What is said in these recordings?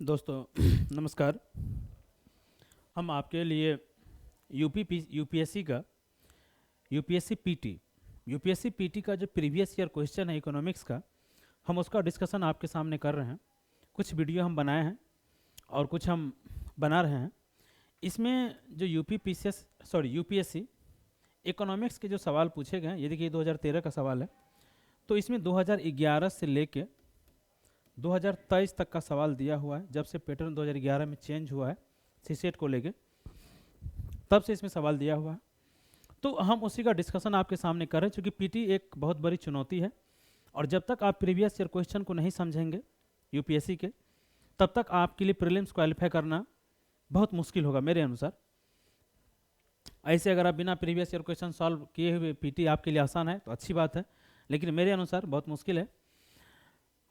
दोस्तों नमस्कार। हम आपके लिए यूपीएससी का यूपीएससी पीटी का जो प्रीवियस ईयर क्वेश्चन है इकोनॉमिक्स का, हम उसका डिस्कशन आपके सामने कर रहे हैं। कुछ वीडियो हम बनाए हैं और कुछ हम बना रहे हैं। इसमें जो यूपीएससी इकोनॉमिक्स के जो सवाल पूछे गए हैं, ये देखिए 2013 का सवाल है। तो इसमें 2011 से लेके 2023 तक का सवाल दिया हुआ है। जब से पैटर्न 2011 में चेंज हुआ है सीसेट को लेके, तब से इसमें सवाल दिया हुआ है। तो हम उसी का डिस्कशन आपके सामने कर रहे हैं, क्योंकि पीटी एक बहुत बड़ी चुनौती है और जब तक आप प्रीवियस ईयर क्वेश्चन को नहीं समझेंगे यूपीएससी के, तब तक आपके लिए प्रीलिम्स क्वालिफाई करना बहुत मुश्किल होगा मेरे अनुसार। ऐसे अगर आप बिना प्रीवियस ईयर क्वेश्चन सॉल्व किए हुए पीटी आपके लिए आसान है तो अच्छी बात है, लेकिन मेरे अनुसार बहुत मुश्किल है।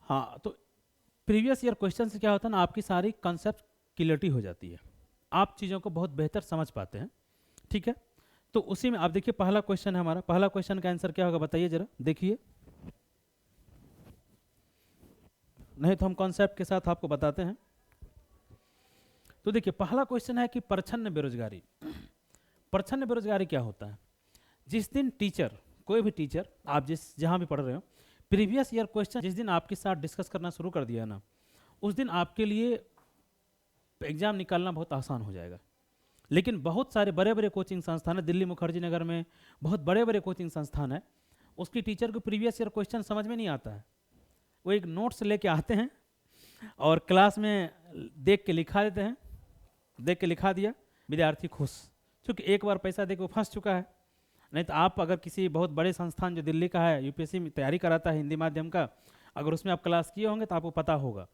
हाँ, तो प्रीवियस ईयर क्वेश्चन से क्या होता है ना, आपकी सारी कंसेप्ट क्लियरिटी हो जाती है, आप चीज़ों को बहुत बेहतर समझ पाते हैं। ठीक है, तो उसी में आप देखिए पहला क्वेश्चन है हमारा। पहला क्वेश्चन का आंसर क्या होगा बताइए जरा, देखिए। नहीं तो हम कॉन्सेप्ट के साथ आपको बताते हैं। तो देखिए पहला क्वेश्चन है कि प्रच्छन्न बेरोजगारी। प्रच्छन्न बेरोजगारी क्या होता है? जिस दिन टीचर, कोई भी टीचर, आप जहां भी पढ़ रहे हो, प्रीवियस ईयर क्वेश्चन जिस दिन आपके साथ डिस्कस करना शुरू कर दिया ना, उस दिन आपके लिए एग्जाम निकालना बहुत आसान हो जाएगा। लेकिन बहुत सारे बड़े बड़े कोचिंग संस्थान है, दिल्ली मुखर्जी नगर में बहुत बड़े बड़े कोचिंग संस्थान है, उसकी टीचर को प्रीवियस ईयर क्वेश्चन समझ में नहीं आता है। वो एक नोट्स लेके आते हैं और क्लास में देख के लिखा देते हैं, देख के लिखा दिया, विद्यार्थी खुश, क्योंकि एक बार पैसा दे के वो फंस चुका है। नहीं तो आप अगर किसी बहुत बड़े संस्थान जो दिल्ली का है, यूपीएससी में तैयारी कराता है हिंदी माध्यम का, अगर उसमें आप क्लास किए होंगे तो आपको पता होगा।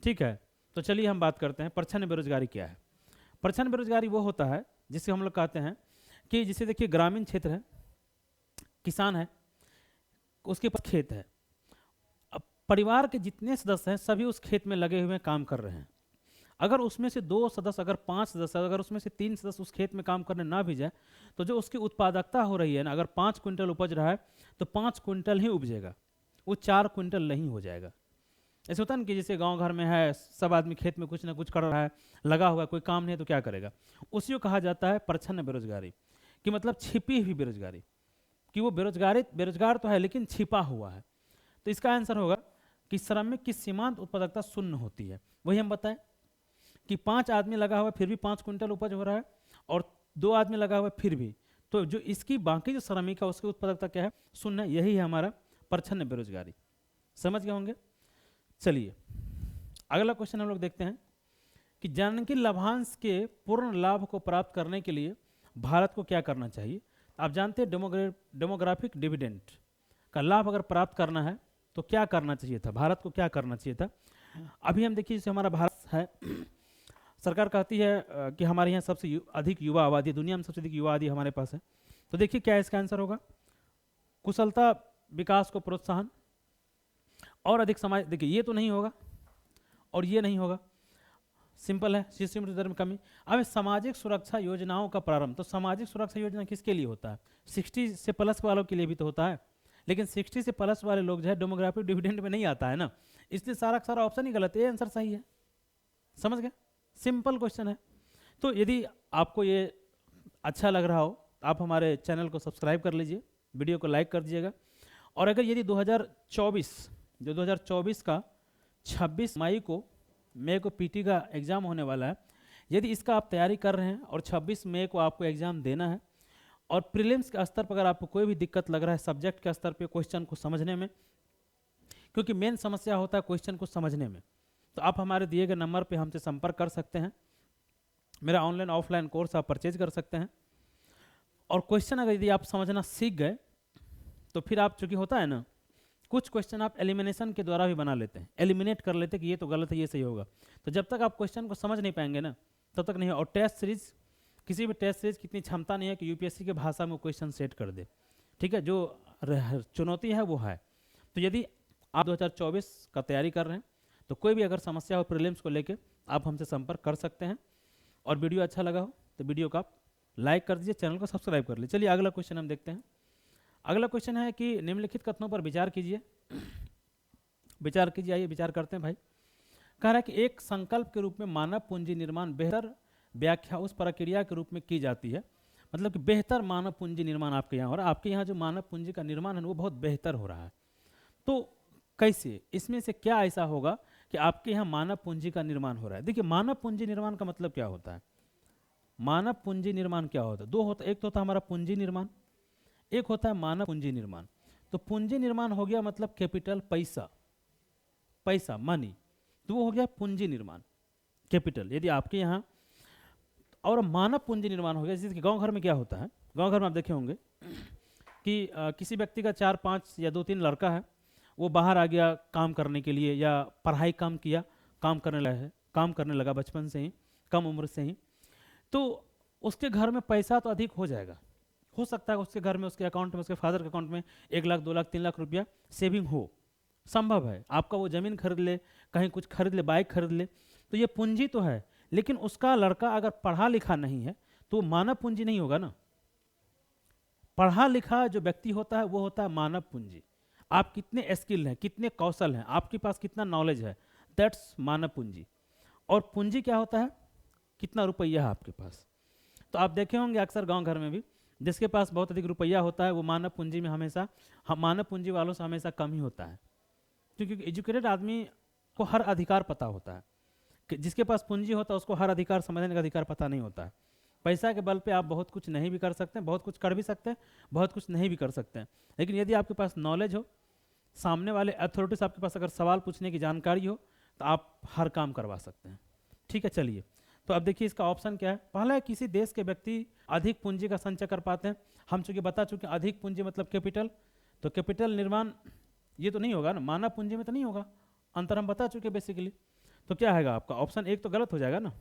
ठीक है, तो चलिए हम बात करते हैं प्रच्छन्न बेरोजगारी क्या है। प्रच्छन्न बेरोजगारी वो होता है जिसे हम लोग कहते हैं कि जिसे देखिए ग्रामीण क्षेत्र है, किसान है, उसके पास खेत है, अब परिवार के जितने सदस्य हैं सभी उस खेत में लगे हुए काम कर रहे हैं। अगर उसमें से 2 सदस्य, अगर 5 सदस्य, अगर उसमें से 3 सदस्य उस खेत में काम करने ना भी जाए, तो जो उसकी उत्पादकता हो रही है ना, अगर 5 क्विंटल उपज रहा है तो 5 क्विंटल ही उपजेगा, वो 4 क्विंटल नहीं हो जाएगा। ऐसे होता है ना कि जैसे गांव घर में है, सब आदमी खेत में कुछ ना कुछ कर रहा है, लगा हुआ है, कोई काम नहीं है तो क्या करेगा, उसी को कहा जाता है प्रच्छन्न बेरोजगारी, कि मतलब छिपी हुई बेरोजगारी, कि वो बेरोजगार तो है लेकिन छिपा हुआ है। तो इसका आंसर होगा कि श्रमिक की सीमांत उत्पादकता शून्य होती है। वही हम बताएं कि 5 आदमी लगा हुआ है फिर भी 5 क्विंटल उपज हो रहा है, और 2 आदमी लगा हुआ है फिर भी, तो जो इसकी बाकी जो श्रमिक है उसकी उत्पादकता क्या है, शून्य। यही है हमारा प्रच्छन्न बेरोजगारी। समझ गए होंगे। चलिए अगला क्वेश्चन हम लोग देखते हैं कि जनकी लाभांश के पूर्ण लाभ को प्राप्त करने के लिए भारत को क्या करना चाहिए। आप जानते हैं डेमोग्राफिक डिविडेंड का लाभ अगर प्राप्त करना है तो क्या करना चाहिए था, भारत को क्या करना चाहिए था। अभी हम देखिए जैसे हमारा भारत है, सरकार कहती है कि हमारे यहाँ सबसे अधिक युवा आबादी, दुनिया में सबसे अधिक युवा आबादी हमारे पास है। तो देखिए क्या इसका आंसर होगा, कुशलता विकास को प्रोत्साहन और अधिक समाज। देखिए ये तो नहीं होगा और ये नहीं होगा, सिंपल है, शिशु मृत्यु दर में कमी। अब सामाजिक सुरक्षा योजनाओं का प्रारंभ, तो सामाजिक सुरक्षा योजना किसके लिए होता है, 60 से प्लस वालों के लिए भी तो होता है, लेकिन 60 से प्लस वाले लोग जो है डेमोग्राफिक डिविडेंड में नहीं आता है ना, इसलिए सारा सारा ऑप्शन ही गलत है, ये आंसर सही है। समझ गए, सिंपल क्वेश्चन है। तो यदि आपको ये अच्छा लग रहा हो आप हमारे चैनल को सब्सक्राइब कर लीजिए, वीडियो को लाइक कर दीजिएगा। और अगर यदि 2024 का 26 मई को पीटी का एग्ज़ाम होने वाला है, यदि इसका आप तैयारी कर रहे हैं और 26 मई को आपको एग्ज़ाम देना है, और प्रीलिम्स के स्तर पर अगर आपको कोई भी दिक्कत लग रहा है सब्जेक्ट के स्तर पे क्वेश्चन को समझने में, क्योंकि मेन समस्या होता है क्वेश्चन को समझने में, तो आप हमारे दिए गए नंबर पे हमसे संपर्क कर सकते हैं। मेरा ऑनलाइन ऑफलाइन कोर्स आप परचेज कर सकते हैं। और क्वेश्चन अगर यदि आप समझना सीख गए तो फिर आप, चूँकि होता है ना कुछ क्वेश्चन आप एलिमिनेशन के द्वारा भी बना लेते हैं, एलिमिनेट कर लेते हैं कि ये तो गलत है ये सही होगा। तो जब तक आप क्वेश्चन को समझ नहीं पाएंगे ना तब तक नहीं। और टेस्ट सीरीज, किसी भी टेस्ट सीरीज की इतनी क्षमता नहीं है कि यूपीएससी के भाषा में क्वेश्चन सेट कर दे। ठीक है, जो चुनौती है वो है। तो यदि आप 2024 का तैयारी कर रहे हैं तो कोई भी अगर समस्या हो प्रीलिम्स को लेके आप हमसे संपर्क कर सकते हैं। और वीडियो अच्छा लगा हो तो वीडियो को आप लाइक कर दीजिए, चैनल को सब्सक्राइब कर लीजिए। चलिए अगला क्वेश्चन हम देखते हैं। अगला क्वेश्चन है कि निम्नलिखित कथनों पर विचार कीजिए। विचार कीजिए, आइए विचार करते हैं भाई। कह रहा है कि एक संकल्प के रूप में मानव पूंजी निर्माण बेहतर व्याख्या उस प्रक्रिया के रूप में की जाती है, मतलब कि बेहतर मानव पूंजी निर्माण आपके यहाँ हो रहा है, आपके यहाँ जो मानव पूंजी का निर्माण है वो बहुत बेहतर हो रहा है। तो कैसे, इसमें से क्या ऐसा होगा कि आपके यहाँ मानव पूंजी का निर्माण हो रहा है? देखिए, मानव पूंजी निर्माण का मतलब क्या होता है? मानव पूंजी निर्माण क्या होता है? दो होता, एक तो होता है हमारा पूंजी निर्माण, एक होता है मानव पूंजी निर्माण। तो पूंजी निर्माण हो गया मतलब कैपिटल, पैसा, पैसा मनी, तो वो हो गया पूंजी निर्माण, कैपिटल यदि आपके यहाँ। और मानव पूंजी निर्माण हो गया जैसे कि गांव घर में क्या होता है, गांव घर में आप देखे होंगे कि किसी व्यक्ति का 4-5 या 2-3 लड़का है, वो बाहर आ गया काम करने के लिए या पढ़ाई काम किया, काम करने लगा बचपन से ही, कम उम्र से ही, तो उसके घर में पैसा तो अधिक हो जाएगा। हो सकता है उसके घर में, उसके अकाउंट में, उसके फादर के अकाउंट में 1 लाख 2 लाख 3 लाख रुपया सेविंग हो, संभव है। आपका वो ज़मीन खरीद ले, कहीं कुछ खरीद ले, बाइक खरीद ले, तो ये पूंजी तो है। लेकिन उसका लड़का अगर पढ़ा लिखा नहीं है तो मानव पूंजी नहीं होगा ना। पढ़ा लिखा जो व्यक्ति होता है वो होता है मानव पूंजी। आप कितने स्किल हैं, कितने कौशल हैं, आपके पास कितना नॉलेज है, दैट्स मानव पूंजी। और पूंजी क्या होता है? कितना रुपया है आपके पास। तो आप देखे होंगे अक्सर गांव घर में भी जिसके पास बहुत अधिक रुपया होता है वो मानव पूंजी में हमेशा, मानव पूंजी वालों से हमेशा कम ही होता है, क्योंकि एजुकेटेड आदमी को हर अधिकार पता होता है। कि जिसके पास पूंजी होता है उसको हर अधिकार समझने का अधिकार पता नहीं होता है। पैसा के बल पे आप बहुत कुछ नहीं भी कर सकते हैं, बहुत कुछ कर भी सकते हैं, बहुत कुछ नहीं भी कर सकते हैं। लेकिन यदि आपके पास नॉलेज हो, सामने वाले अथॉरिटी से आपके पास अगर सवाल पूछने की जानकारी हो, तो आप हर काम करवा सकते हैं। ठीक है, चलिए तो अब देखिए इसका ऑप्शन क्या है। पहला है किसी देश के व्यक्ति अधिक पूंजी का संचय कर पाते हैं। हम चूंकि बता चुके अधिक पूंजी मतलब कैपिटल, तो कैपिटल निर्माण ये तो नहीं होगा ना, मानव पूंजी में तो नहीं होगा, अंतर हम बता चुके बेसिकली। तो क्या है आपका ऑप्शन 1 तो गलत हो जाएगा ना,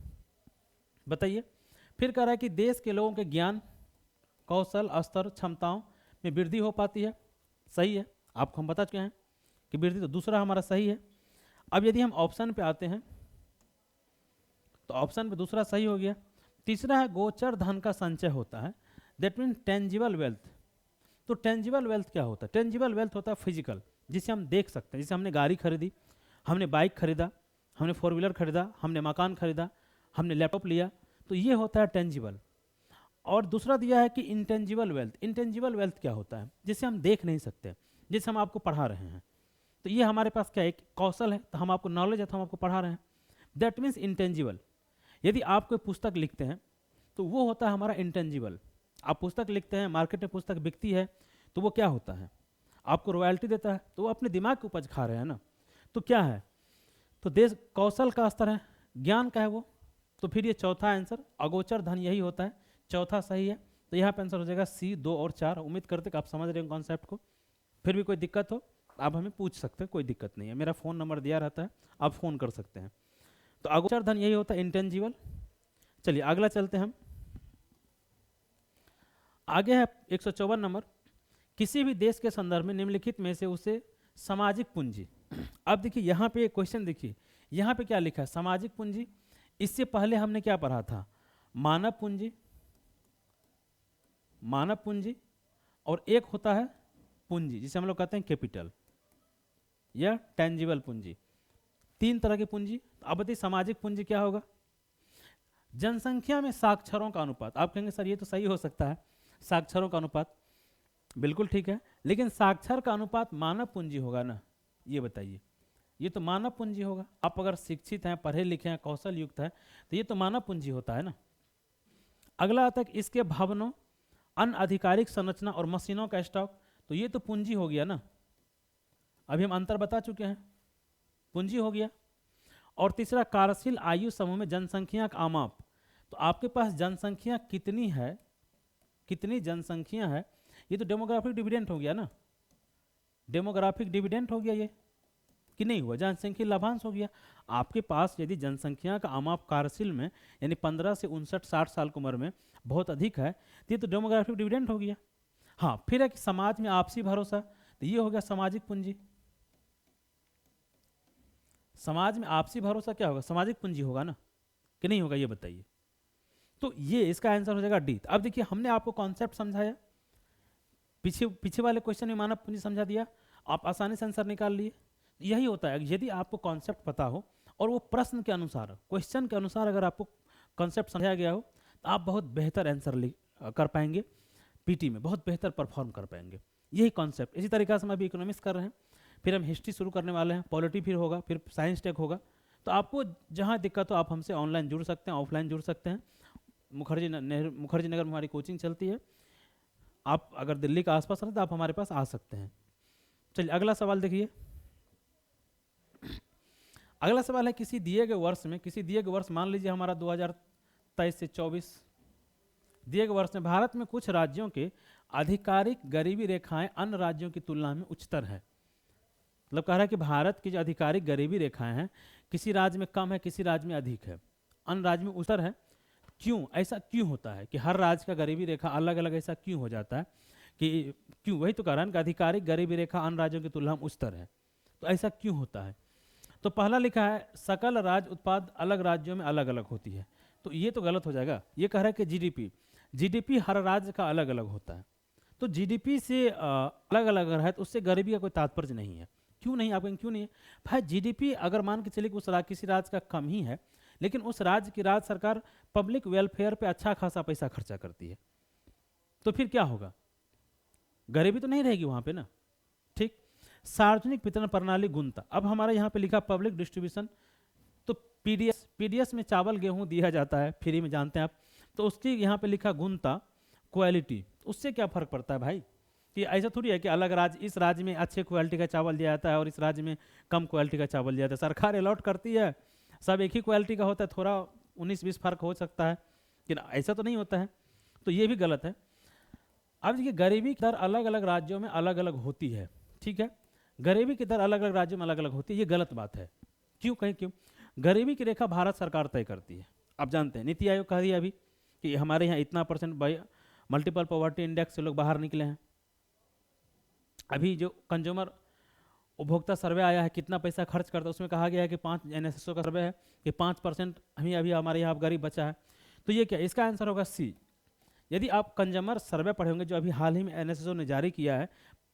बताइए। फिर कह रहा है कि देश के लोगों के ज्ञान कौशल स्तर क्षमताओं में वृद्धि हो पाती है, सही है, आपको हम बता चुके हैं कि वृद्धि, तो दूसरा हमारा सही है। अब यदि हम ऑप्शन पे आते हैं तो ऑप्शन पे दूसरा सही हो गया। तीसरा है गोचर धन का संचय होता है, दैट मीन टेंजिबल वेल्थ। तो टेंजिबल वेल्थ क्या होता है? टेंजिबल वेल्थ होता है फिजिकल, जिसे हम देख सकते हैं। जैसे हमने गाड़ी खरीदी, हमने बाइक खरीदा, हमने 4 व्हीलर खरीदा, हमने मकान खरीदा, हमने लैपटॉप लिया, तो ये होता है टेंजिबल। और दूसरा दिया है कि इंटेंजिबल वेल्थ। इंटेंजिबल वेल्थ क्या होता है? जिसे हम देख नहीं सकते, जिसे हम आपको पढ़ा रहे हैं। तो ये हमारे पास क्या एक कौशल है, तो हम आपको नॉलेज है तो हम आपको पढ़ा रहे हैं, दैट मीन्स इंटेंजिबल। यदि आप कोई पुस्तक लिखते हैं तो वो होता है हमारा इंटेंजिबल। आप पुस्तक लिखते हैं, मार्केट में पुस्तक बिकती है, तो वो क्या होता है? आपको रॉयल्टी देता है, तो वो अपने दिमाग की उपज खा रहे हैं ना। तो क्या है? तो देश कौशल का स्तर है, ज्ञान का है वो। तो फिर ये चौथा आंसर अगोचर धन यही होता है, चौथा सही है। तो यहाँ पे आंसर हो जाएगा C 2 और 4। उम्मीद करते कि आप समझ रहे हैं कॉन्सेप्ट को। फिर भी कोई दिक्कत हो आप हमें पूछ सकते हैं, कोई दिक्कत नहीं है, मेरा फ़ोन नंबर दिया रहता है, आप फ़ोन कर सकते हैं। तो अगोचर धन यही होता है, इंटेंजिबल। चलिए अगला चलते हैं हम। आगे है 154 नंबर, किसी भी देश के संदर्भ में निम्नलिखित में से उसे सामाजिक पूंजी। अब देखिए यहाँ पे क्वेश्चन, देखिए यहाँ पे क्या लिखा है, सामाजिक पूंजी। इससे पहले हमने क्या पढ़ा था? मानव पूंजी, मानव पूंजी, और एक होता है पूंजी जिसे हम लोग कहते हैं कैपिटल या टेंजिबल पूंजी। 3 तरह की पूंजी। अब बताइए सामाजिक पूंजी क्या होगा? जनसंख्या में साक्षरों का अनुपात। आप कहेंगे सर ये तो सही हो सकता है, साक्षरों का अनुपात, बिल्कुल ठीक है, लेकिन साक्षर का अनुपात मानव पूंजी होगा ना? ये बताइए, ये तो मानव पूंजी होगा। आप अगर शिक्षित हैं, पढ़े लिखे हैं, कौशल युक्त है, तो ये तो मानव पूंजी होता है ना। अगला आता है इसके भवनों, अन्य आधिकारिक संरचना और मशीनों का स्टॉक, तो ये तो पूंजी हो गया ना। अभी हम अंतर बता चुके हैं, पूंजी हो गया। और तीसरा कार्यशील आयु समूह में जनसंख्या का आमाप। तो आपके पास जनसंख्या कितनी है, कितनी जनसंख्या है, ये तो डेमोग्राफिक डिविडेंड हो गया ना। डेमोग्राफिक डिविडेंड हो गया ये, कि नहीं हुआ? जनसंख्या लाभांश हो गया। आपके पास यदि जनसंख्या का आमाप कार्यशील में यानी 15 से 59-60 साल की उम्र में बहुत अधिक है, तो ये तो डेमोग्राफिक डिविडेंड हो गया। हाँ, फिर है कि समाज में आपसी भरोसा, तो ये हो गया सामाजिक पूंजी। समाज में आपसी भरोसा क्या होगा? सामाजिक पूंजी होगा ना, कि नहीं होगा? ये बताइए। तो ये इसका आंसर हो जाएगा डी। अब देखिए हमने आपको कॉन्सेप्ट समझाया, पीछे वाले क्वेश्चन में मानव पूंजी समझा दिया, आप आसानी से आंसर निकाल लिए। यही होता है, यदि आपको कॉन्सेप्ट पता हो और वो प्रश्न के अनुसार, क्वेश्चन के अनुसार अगर आपको कॉन्सेप्ट समझाया गया हो तो आप बहुत बेहतर आंसर कर पाएंगे, पीटी में बहुत बेहतर परफॉर्म कर पाएंगे। यही कॉन्सेप्ट। इसी तरीका से हम अभी इकोनॉमिक्स कर रहे हैं, फिर हम हिस्ट्री शुरू करने वाले हैं, पॉलिटी फिर होगा, फिर साइंस टेक होगा। तो आपको जहाँ दिक्कत हो आप हमसे ऑनलाइन जुड़ सकते हैं, ऑफलाइन जुड़ सकते हैं। मुखर्जी नगर में हमारी कोचिंग चलती है। आप अगर दिल्ली के आसपास हैं तो आप हमारे पास आ सकते हैं। चलिए अगला सवाल देखिए। अगला सवाल है किसी दिए गए वर्ष में, किसी दिए गए वर्ष मान लीजिए हमारा 2023 से 24, दिए गए वर्ष में भारत में कुछ राज्यों के आधिकारिक गरीबी रेखाएं अन्य राज्यों की तुलना में उच्चतर है। मतलब कह रहा है कि भारत की जो आधिकारिक गरीबी रेखाएं हैं किसी राज्य में कम है, किसी राज्य में अधिक है, अन्य राज्य में उच्चतर है। क्यों ऐसा क्यों होता है कि हर राज्य का गरीबी रेखा अलग अलग ऐसा क्यों हो जाता है कि क्यों? वही तो कह रहा है कि आधिकारिक गरीबी रेखा अन्य राज्यों की तुलना में उच्चतर है, तो ऐसा क्यों होता है? तो पहला लिखा है सकल राज्य उत्पाद अलग राज्यों में अलग अलग होती है, तो ये तो गलत हो जाएगा। ये कह रहा है कि जीडीपी हर राज्य का अलग अलग होता है, तो जीडीपी से अलग अलग है तो उससे गरीबी का कोई तात्पर्य नहीं है। क्यों नहीं? आप कहेंगे क्यों नहीं है भाई? जीडीपी अगर मान के चलिए कि उस किसी राज्य का कम ही है, लेकिन उस राज्य की राज्य सरकार पब्लिक वेलफेयर पे अच्छा खासा पैसा खर्चा करती है, तो फिर क्या होगा? गरीबी तो नहीं रहेगी वहां पे ना। ठीक। सार्वजनिक वितरण प्रणाली गुणता, अब हमारे यहाँ पे लिखा पब्लिक डिस्ट्रीब्यूशन, तो पीडीएस में चावल गेहूं दिया जाता है फ्री में, जानते हैं आप, तो उसकी यहाँ पे लिखा गुणता क्वालिटी, उससे क्या फर्क पड़ता है भाई? कि ऐसा थोड़ी है कि अलग राज्य, इस राज्य में अच्छे क्वालिटी का चावल दिया जाता है और इस राज्य में कम क्वालिटी का चावल दिया जाता है। सरकार अलॉट करती है, सब एक ही क्वालिटी का होता है, थोड़ा 19-20 फर्क हो सकता है, लेकिन ऐसा तो नहीं होता है, तो ये भी गलत है। अब देखिए गरीबी की दर अलग अलग राज्यों में अलग अलग होती है, ठीक है, गरीबी की दर अलग अलग राज्यों में अलग अलग होती है, ये गलत बात है। क्यों? कहीं क्यों? गरीबी की रेखा भारत सरकार तय करती है। आप जानते हैं नीति आयोग कह दिया अभी कि हमारे यहाँ इतना % बाई मल्टीपल पॉवर्टी इंडेक्स से लोग बाहर निकले हैं। अभी जो कंज्यूमर उपभोक्ता सर्वे आया है, कितना पैसा खर्च करता है, उसमें कहा गया है कि 5 NSSO का सर्वे है कि 5% अभी हमारे यहाँ गरीब बचा है। तो ये क्या? इसका आंसर होगा सी। यदि आप कंज्यूमर सर्वे पढ़ेंगे जो अभी हाल ही में NSSO ने जारी किया है,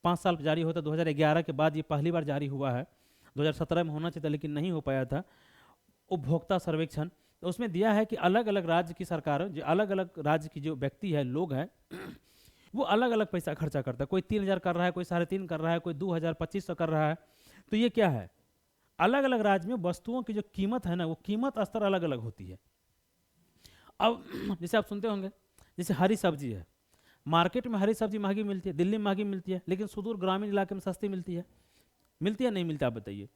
5 साल जारी होता, 2011 के बाद ये पहली बार जारी हुआ है, 2017 में होना चाहिए था लेकिन नहीं हो पाया था, उपभोक्ता सर्वेक्षण। तो उसमें दिया है कि अलग अलग राज्य की सरकार, जो अलग अलग राज्य की जो व्यक्ति है, लोग हैं, वो अलग अलग पैसा खर्चा करता है। कोई 3,000 कर रहा है, कोई 3,500 कर रहा है, कोई 2,000 2,500 कर रहा है। तो ये क्या है? अलग अलग राज्य में वस्तुओं की जो कीमत है ना, वो कीमत स्तर अलग अलग होती है। अब जैसे आप सुनते होंगे, जैसे हरी सब्जी है, मार्केट में हरी सब्जी महंगी मिलती है, दिल्ली में महंगी मिलती है, लेकिन सुदूर ग्रामीण इलाके में सस्ती मिलती है। मिलती है नहीं मिलती? आप बताइए।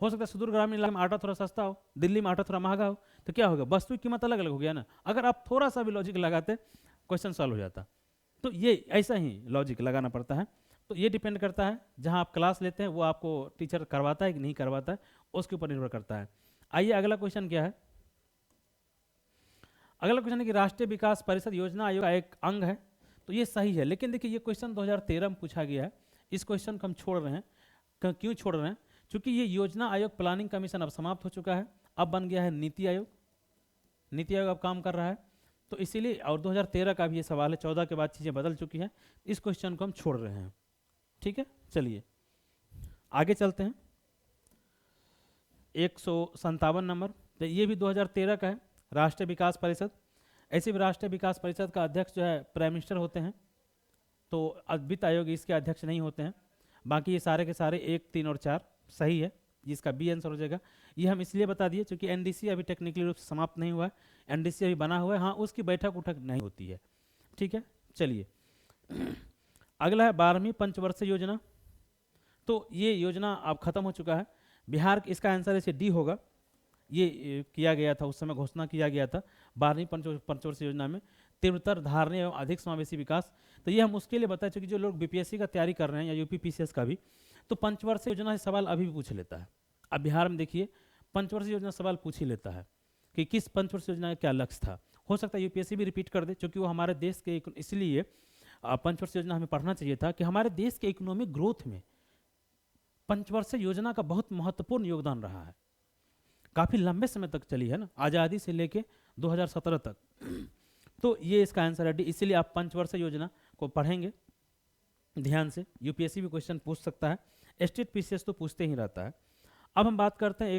हो सकता है सुदूर ग्रामीण इलाके में आटा थोड़ा सस्ता हो, दिल्ली में आटा थोड़ा महंगा हो, तो क्या होगा? वस्तु की कीमत अलग अलग हो गया ना। अगर आप थोड़ा सा भी लॉजिक लगाते क्वेश्चन सॉल्व हो जाता। तो ये ऐसा ही लॉजिक लगाना पड़ता है। तो ये डिपेंड करता है जहाँ आप क्लास लेते हैं वो आपको टीचर करवाता है कि नहीं करवाता है, उसके ऊपर निर्भर करता है। आइए अगला क्वेश्चन क्या है। अगला क्वेश्चन है कि राष्ट्रीय विकास परिषद योजना आयोग का एक अंग है, तो ये सही है। लेकिन देखिए ये क्वेश्चन 2013 में पूछा गया है, इस क्वेश्चन को हम छोड़ रहे हैं। क्यों छोड़ रहे हैं? क्योंकि ये योजना आयोग प्लानिंग कमीशन अब समाप्त हो चुका है, अब बन गया है नीति आयोग। नीति आयोग अब काम कर रहा है, तो इसीलिए, और 2013 का भी ये सवाल है, 14 के बाद चीज़ें बदल चुकी हैं, इस क्वेश्चन को हम छोड़ रहे हैं। ठीक है, चलिए आगे चलते हैं। 157 नंबर, तो ये भी 2013 का है, राष्ट्रीय विकास परिषद। ऐसे भी राष्ट्रीय विकास परिषद का अध्यक्ष जो है प्राइम मिनिस्टर होते हैं, तो वित्त आयोग इसके अध्यक्ष नहीं होते हैं। बाकी ये सारे के सारे 1, 3 और 4 सही है, जिसका बी आंसर हो जाएगा। ये हम इसलिए बता दिए क्योंकि एनडीसी अभी टेक्निकली रूप से समाप्त नहीं हुआ है, एनडीसी अभी बना हुआ है, हाँ उसकी बैठक उठक नहीं होती है। ठीक है, चलिए अगला है 12वीं पंचवर्षीय योजना। तो ये योजना अब खत्म हो चुका है। बिहार, इसका आंसर ऐसे डी होगा। ये किया गया था, उस समय घोषणा किया गया था 12वीं पंचवर्षीय योजना में तीव्रतर, धारणीय एवं अधिक समावेशी विकास। तो ये हम उसके लिए बताए, चूँकि जो लोग बीपीएससी का तैयारी कर रहे हैं या यूपीपीसीएस का भी, तो पंचवर्षीय योजना से सवाल अभी भी पूछ लेता है। अब बिहार में देखिए पंचवर्षीय योजना सवाल पूछ ही लेता है कि किस पंचवर्षीय योजना का क्या लक्ष्य था। हो सकता है यूपीएससी भी रिपीट कर दे, क्योंकि वो हमारे देश के, इसलिए पंचवर्षीय योजना हमें पढ़ना चाहिए था कि हमारे देश के इकोनॉमिक ग्रोथ में पंचवर्षीय योजना का बहुत महत्वपूर्ण योगदान रहा है। काफ़ी लंबे समय तक चली है ना, आज़ादी से लेके 2017 तक। तो ये इसका आंसर है डी, इसीलिए आप पंचवर्षीय योजना को पढ़ेंगे ध्यान से। यूपीएससी भी क्वेश्चन पूछ सकता है, स्टेट पीसीएस तो पूछते ही रहता है। अब हम बात करते हैं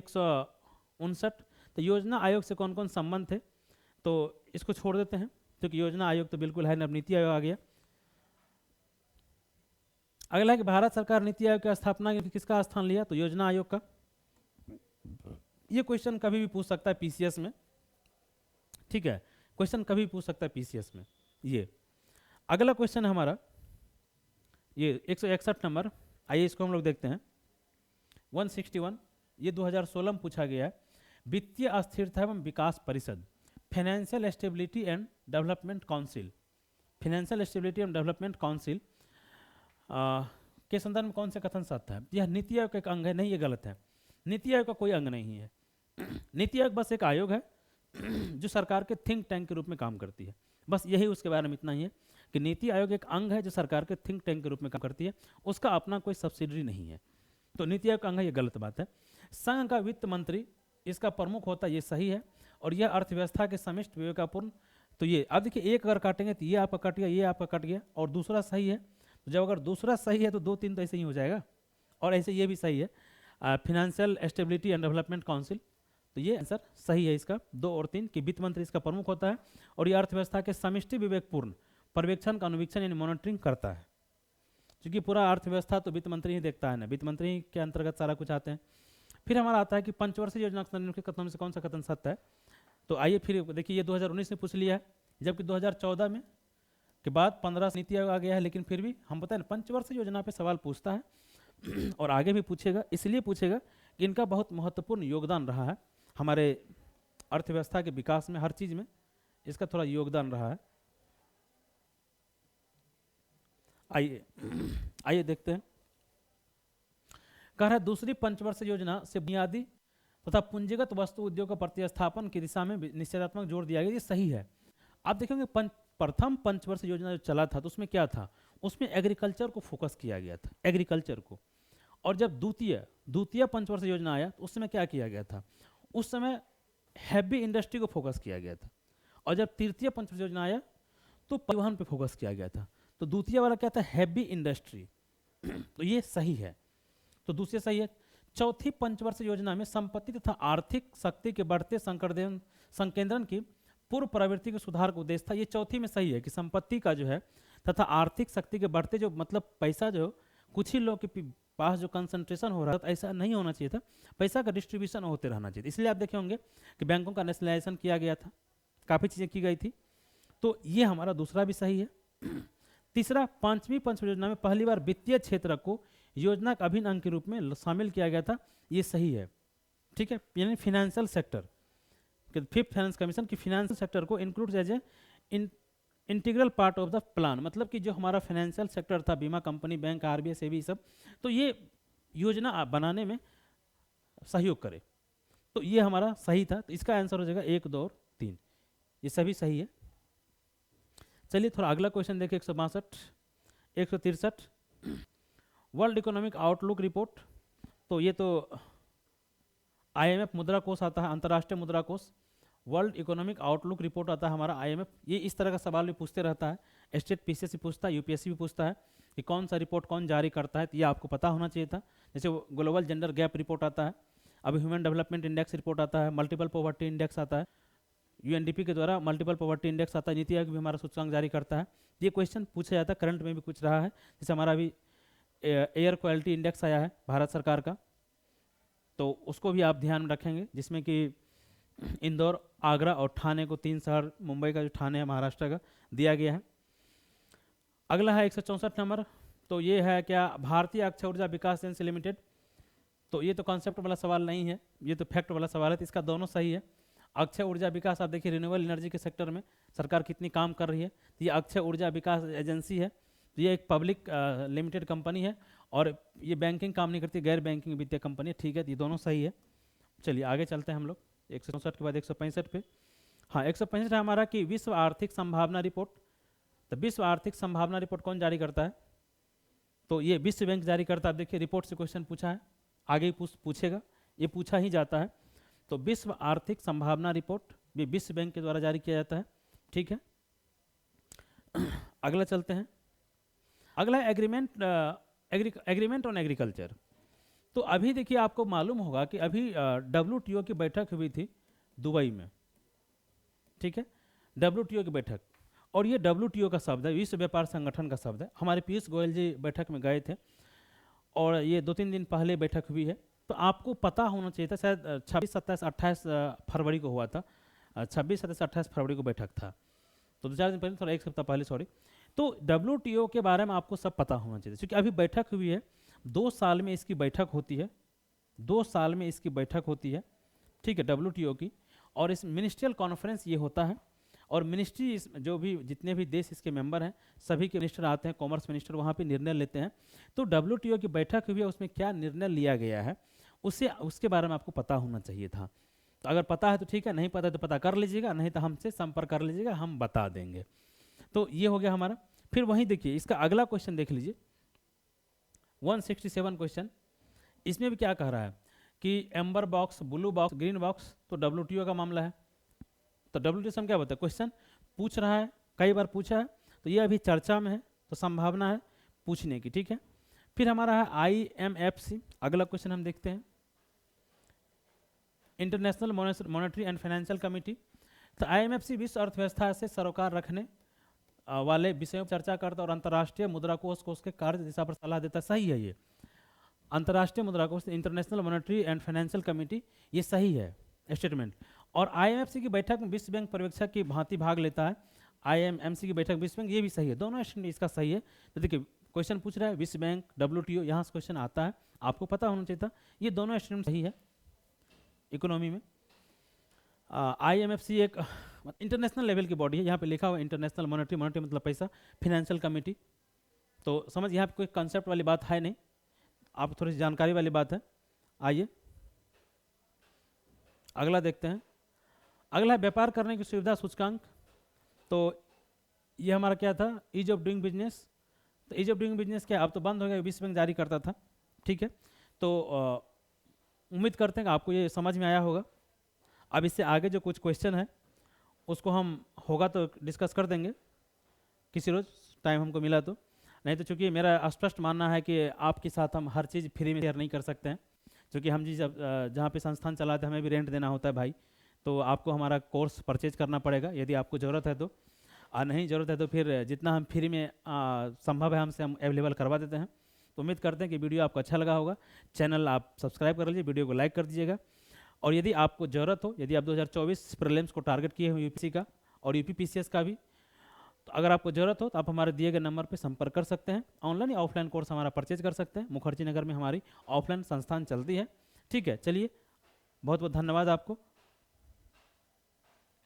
59। तो योजना आयोग से कौन कौन संबंध थे, तो इसको छोड़ देते हैं क्योंकि योजना आयोग तो बिल्कुल है, अब नीति आयोग आ गया। अगला है कि भारत सरकार नीति आयोग की स्थापना के किसका स्थान लिया, तो योजना आयोग का। ये क्वेश्चन कभी भी पूछ सकता है पीसीएस में, ठीक है, क्वेश्चन कभी पूछ सकता है पीसीएस में। ये अगला क्वेश्चन है हमारा ये 161 नंबर, आइए इसको हम लोग देखते हैं। 161 ये 2016 में पूछा गया है। वित्तीय अस्थिरता एवं विकास परिषद, financial stability and development council, financial stability and development council के संदर्भ में कौन से कथन सत्य है? यह नीति आयोग का एक अंग है, नहीं, ये गलत है। नीति आयोग का कोई अंग नहीं है। नीति आयोग बस एक आयोग है जो सरकार के थिंक टैंक के रूप में काम करती है, बस यही उसके बारे में इतना ही है कि नीति आयोग एक अंग है जो सरकार के थिंक टैंक के रूप में काम करती है, उसका अपना कोई सब्सिडरी नहीं है। तो नीति आयोग का अंग है, ये गलत बात है। संघ का वित्त मंत्री इसका प्रमुख होता है, ये सही है। और यह अर्थव्यवस्था के समस्त विवेकापूर्ण, तो ये अब देखिए एक अगर काटेंगे तो ये आपका कट गया, ये आपका कट गया, और दूसरा सही है। तो जब अगर दूसरा सही है तो 2 3 तो ऐसे ही हो जाएगा, और ऐसे ये भी सही है, financial stability and development council, तो ये आंसर सही है इसका 2 और 3 कि वित्त मंत्री इसका प्रमुख होता है और ये अर्थव्यवस्था के समष्टि विवेकपूर्ण पर्यवेक्षण का अनुवीक्षण यानी मॉनिटरिंग करता है, क्योंकि पूरा अर्थव्यवस्था तो वित्त मंत्री ही देखता है ना, वित्त मंत्री के अंतर्गत सारा कुछ आते हैं। फिर हमारा आता है कि पंचवर्षीय योजना के कथनों से कौन सा कथन सत्य है। तो आइए फिर देखिए, ये 2019 में पूछ लिया है, जबकि 2014 में के बाद 15 नीति आयोग आ गया है, लेकिन फिर भी हम बताएं पंचवर्षीय योजना पे सवाल पूछता है और आगे भी पूछेगा, इसलिए पूछेगा कि इनका बहुत महत्वपूर्ण योगदान रहा है हमारे अर्थव्यवस्था के विकास में, हर चीज में इसका थोड़ा योगदान रहा है। आइए देखते हैं। कह रहा है दूसरी पंचवर्षीय योजना से बुनियादी तथा पूंजीगत वस्तु उद्योग का प्रतिस्थापन की दिशा में निश्चयात्मक जोर दिया गया, ये सही है। आप देखेंगे प्रथम पंचवर्षीय योजना जो चला था तो उसमें क्या था, उसमें एग्रीकल्चर को फोकस किया गया था, एग्रीकल्चर को। और जब द्वितीय पंचवर्षीय योजना आया तो उस समय क्या किया गया था, उस समय हैवी इंडस्ट्री को फोकस किया गया था। और जब तृतीय पंचवर्षीय योजना आया तो परिवहन पे फोकस किया गया था। तो द्वितीय वाला क्या था, हैवी इंडस्ट्री, तो ये सही है, तो दूसरे सही है। चौथी पंचवर्षीय योजना में संपत्ति तथा आर्थिक शक्ति के बढ़ते संकेंद्रण की पूर्व प्रवृत्ति के सुधार का उद्देश्य था, ये चौथी में सही है कि संपत्ति का जो है तथा आर्थिक शक्ति के बढ़ते जो मतलब पैसा जो कुछ ही लोग के पास जो कंसंट्रेशन हो रहा था, ऐसा नहीं होना चाहिए था, पैसा का डिस्ट्रीब्यूशन होते रहना चाहिए। इसलिए आप देखे होंगे कि बैंकों का नेशनलाइजेशन किया गया था, काफ़ी चीज़ें की गई थी, तो ये हमारा दूसरा भी सही है। तीसरा, पांचवी पंचवर्षीय योजना में पहली बार वित्तीय क्षेत्र को योजना का अभिन्न अंग के रूप में शामिल किया गया था, ये सही है, ठीक है। यानी financial sector, fifth finance commission की फाइनेंशियल सेक्टर को include as a integral part of the plan, मतलब कि जो हमारा फाइनेंशियल सेक्टर था, बीमा कंपनी, बैंक, आरबीआई, सेबी, सब, तो ये योजना बनाने में सहयोग करे, तो ये हमारा सही था। तो इसका आंसर हो जाएगा 1 2 और 3, ये सभी सही है। चलिए थोड़ा अगला क्वेश्चन देखिए, 162 163 वर्ल्ड इकोनॉमिक आउटलुक रिपोर्ट, तो ये तो आईएमएफ मुद्रा कोष आता है, अंतर्राष्ट्रीय मुद्रा कोष, वर्ल्ड इकोनॉमिक आउटलुक रिपोर्ट आता है हमारा आईएमएफ। ये इस तरह का सवाल भी पूछते रहता है, स्टेट पीसीएस भी पूछता है, यूपीएससी भी पूछता है कि कौन सा रिपोर्ट कौन जारी करता है, तो ये आपको पता होना चाहिए था। जैसे ग्लोबल जेंडर गैप रिपोर्ट आता है, अभी ह्यूमन डेवलपमेंट इंडेक्स रिपोर्ट आता है, मल्टीपल पॉवर्टी इंडेक्स आता है, यूएनडीपी के द्वारा मल्टीपल पॉवर्टी इंडेक्स आता है, नीति आयोग भी हमारा सूचकांक जारी करता है। ये क्वेश्चन पूछा जाता है, करंट में भी कुछ रहा है। जैसे हमारा अभी एयर क्वालिटी इंडेक्स आया है भारत सरकार का, तो उसको भी आप ध्यान में रखेंगे, जिसमें कि इंदौर, आगरा और ठाणे को 3 शहर, मुंबई का जो ठाणे है महाराष्ट्र का, दिया गया है। अगला है 164 नंबर, तो ये है क्या, भारतीय अक्षय ऊर्जा विकास एजेंसी लिमिटेड, तो ये तो कॉन्सेप्ट वाला सवाल नहीं है, ये तो फैक्ट वाला सवाल है, तो इसका दोनों सही है। अक्षय ऊर्जा विकास, आप देखिए रिन्यूएबल एनर्जी के सेक्टर में सरकार कितनी काम कर रही है, तो ये अक्षय ऊर्जा विकास एजेंसी है, तो ये एक पब्लिक लिमिटेड कंपनी है और ये बैंकिंग काम नहीं करती, गैर बैंकिंग वित्तीय कंपनी है, ठीक है, ये दोनों सही है। चलिए आगे चलते हैं हम लोग 164 के बाद 165 पे। हाँ 165 है हमारा कि विश्व आर्थिक संभावना रिपोर्ट, तो विश्व आर्थिक संभावना रिपोर्ट कौन जारी करता है, तो ये विश्व बैंक जारी करता है। देखिए रिपोर्ट से क्वेश्चन पूछा है, आगे पूछेगा, ये पूछा ही जाता है। तो विश्व आर्थिक संभावना रिपोर्ट भी विश्व बैंक के द्वारा जारी किया जाता है, ठीक है। अगला चलते हैं, अगला है एग्रीमेंट ऑन एग्रीकल्चर, तो अभी देखिए आपको मालूम होगा कि अभी WTO की बैठक हुई थी दुबई में, ठीक है, WTO की बैठक। और ये WTO का शब्द है, विश्व व्यापार संगठन का शब्द है। हमारे पीयूष गोयल जी बैठक में गए थे और ये 2-3 दिन पहले बैठक हुई है। तो आपको पता होना चाहिए था, शायद 26, 27, 28 फरवरी को हुआ था, 26, 27, 28 फरवरी को बैठक था, तो 2-4 दिन पहले, थोड़ा 1 सप्ताह पहले, सॉरी। तो WTO के बारे में आपको सब पता होना चाहिए, क्योंकि अभी बैठक हुई है, 2 साल में इसकी बैठक होती है, 2 साल में इसकी बैठक होती है, ठीक है, WTO की। और इस मिनिस्ट्रियल कॉन्फ्रेंस ये होता है, और मिनिस्ट्री जो भी जितने भी देश इसके मेंबर हैं सभी के मिनिस्टर आते हैं, कॉमर्स मिनिस्टर वहाँ पे निर्णय लेते हैं। तो WTO की बैठक हुई है, उसमें क्या निर्णय लिया गया है उसके बारे में आपको पता होना चाहिए था। तो अगर पता है तो ठीक है, नहीं पता है तो पता कर लीजिएगा, नहीं तो हमसे संपर्क कर लीजिएगा, हम बता देंगे। तो ये हो गया हमारा। फिर वहीं देखिए इसका अगला क्वेश्चन देख लीजिए, 167 क्वेश्चन। इसमें भी क्या कह रहा है कि amber box, blue box, green box, तो WTO का मामला है। तो WTO से हम क्या बताए, क्वेश्चन पूछ रहा है, कई बार पूछा है, तो ये अभी चर्चा में है, तो संभावना है पूछने की, ठीक है। फिर हमारा है IMFC, अगला क्वेश्चन हम देखते हैं, international monetary and financial committee. तो IMFC विश्व अर्थव्यवस्था से सरोकार रखने वाले विषयों पर चर्चा करता है और अंतर्राष्ट्रीय मुद्रा कोष को उसके कार्य दिशा पर सलाह देता है। सही है ये, अंतर्राष्ट्रीय मुद्रा कोष, international monetary and financial committee, ये सही है स्टेटमेंट। और IMFC की बैठक में विश्व बैंक पर्यवेक्षक की भांति भाग लेता है। IMFC की बैठक विश्व बैंक, ये भी सही है, दोनों स्टेटमेंट इसका सही है। तो देखिए क्वेश्चन पूछ रहा है विश्व बैंक, WTO, यहाँ से क्वेश्चन आता है, आपको पता होना चाहिए था, ये दोनों स्टेटमेंट सही है। इकोनॉमी में IMFC एक इंटरनेशनल लेवल की बॉडी है, यहाँ पे लिखा हुआ इंटरनेशनल मॉनेटरी, मॉनेटरी मतलब पैसा, फाइनेंशियल कमिटी। तो समझ, यहाँ पे कोई कंसेप्ट वाली बात है नहीं, आप थोड़ी सी जानकारी वाली बात है। आइए अगला देखते हैं। अगला है व्यापार करने की सुविधा सूचकांक। तो ये हमारा क्या था, ईज ऑफ डूइंग बिजनेस। तो ईज ऑफ डूइंग बिजनेस क्या, अब तो बंद हो गया, विश्व बैंक जारी करता था, ठीक है। तो उम्मीद करते हैं कि आपको ये समझ में आया होगा। अब इससे आगे जो कुछ क्वेश्चन है उसको हम होगा तो डिस्कस कर देंगे किसी रोज़, टाइम हमको मिला तो। नहीं तो चूँकि मेरा स्पष्ट मानना है कि आपके साथ हम हर चीज़ फ्री में शेयर नहीं कर सकते हैं, क्योंकि हम जी जहाँ पे संस्थान चलाते हैं हमें भी रेंट देना होता है भाई। तो आपको हमारा कोर्स परचेज करना पड़ेगा यदि आपको ज़रूरत है तो, और नहीं ज़रूरत है तो फिर जितना हम फ्री में संभव है हमसे हम अवेलेबल करवा देते हैं। तो उम्मीद करते हैं कि वीडियो आपको अच्छा लगा होगा। चैनल आप सब्सक्राइब कर लीजिए, वीडियो को लाइक कर दीजिएगा। और यदि आपको ज़रूरत हो, यदि आप 2024 प्रीलिम्स को टारगेट किए हो UPSC का और UPPCS का भी, तो अगर आपको ज़रूरत हो तो आप हमारे दिए गए नंबर पर संपर्क कर सकते हैं। ऑनलाइन या ऑफलाइन कोर्स हमारा परचेज कर सकते हैं। मुखर्जी नगर में हमारी ऑफलाइन संस्थान चलती है, ठीक है। चलिए, बहुत बहुत धन्यवाद आपको।